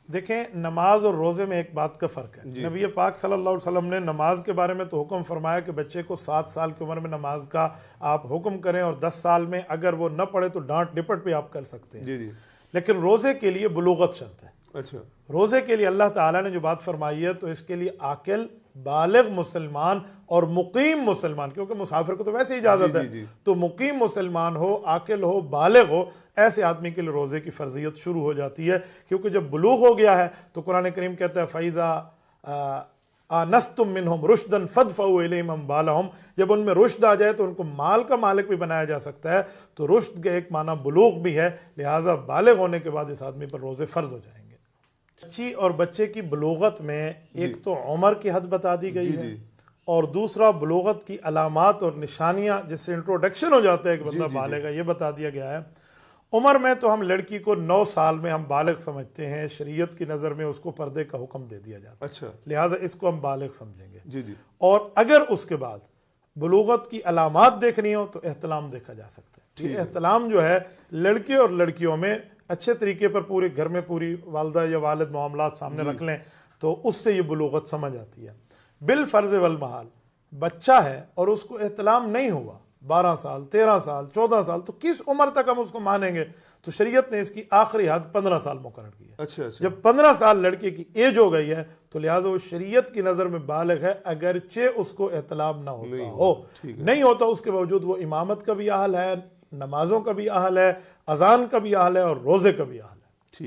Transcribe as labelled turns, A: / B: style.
A: دیکھیں نماز اور روزے میں ایک بات کا فرق ہے. نبی پاک صلی اللہ علیہ وسلم نے نماز کے بارے میں تو حکم فرمایا کہ بچے کو 7 سال کی عمر میں نماز کا آپ حکم کریں، اور 10 سال میں اگر وہ نہ پڑھے تو ڈانٹ ڈپٹ بھی آپ کر سکتے ہیں. لیکن روزے کے لیے بلوغت شرط ہے.
B: اچھا،
A: روزے کے لیے اللہ تعالیٰ نے جو بات فرمائی ہے تو اس کے لیے عاقل بالغ مسلمان اور مقیم مسلمان، کیونکہ مسافر کو تو ویسے ہی اجازت ہے، تو مقیم مسلمان ہو، عاقل ہو، بالغ ہو، ایسے آدمی کے لیے روزے کی فرضیت شروع ہو جاتی ہے. کیونکہ جب بلوغ ہو گیا ہے تو قرآن کریم کہتا ہے فَإِذَا آنَسْتُم مِّنْهُمْ رُشْدًا فَادْفَعُوا إِلَيْهِمْ أَمْوَالَهُمْ، جب ان میں رشد آ جائے تو ان کو مال کا مالک بھی بنایا جا سکتا ہے. تو رشد کا ایک معنی بلوغ بھی ہے، لہٰذا بالغ ہونے کے بعد اس آدمی پر روزے فرض ہو جائیں گے. بچی اور بچے کی بلوغت میں ایک تو عمر کی حد بتا دی گئی ہے، اور دوسرا بلوغت کی علامات اور نشانیاں جس سے انٹروڈکشن ہو جاتا ہے ایک بندہ بالغ ہے، یہ بتا دیا گیا ہے. عمر میں تو ہم لڑکی کو 9 سال میں ہم بالغ سمجھتے ہیں، شریعت کی نظر میں اس کو پردے کا حکم دے دیا جاتا ہے.
B: اچھا،
A: لہٰذا اس کو ہم بالغ سمجھیں گے. اور اگر اس کے بعد بلوغت کی علامات دیکھنی ہو تو احتلام دیکھا جا سکتا ہے. یہ احتلام جو ہے لڑکے اور لڑکیوں میں اچھے طریقے پر پورے گھر میں پوری والدہ یا والد معاملات سامنے رکھ لیں تو اس سے یہ بلوغت سمجھ آتی ہے. بالفرض والمحال بچہ ہے اور اس کو احتلام نہیں ہوا 12 سال 13 سال 14 سال، تو کس عمر تک ہم اس کو مانیں گے؟ تو شریعت نے اس کی آخری حد 15 سال مقرر کی ہے.
B: اچھا،
A: جب 15 سال لڑکے کی ایج ہو گئی ہے تو لہٰذا وہ شریعت کی نظر میں بالغ ہے، اگرچہ اس کو احتلام نہ ہوتا ہو. نہیں ہوتا اس کے باوجود وہ امامت کا بھی اہل ہے، نمازوں کا بھی اہل ہے، اذان کا بھی اہل ہے، اور روزے کا بھی اہل ہے.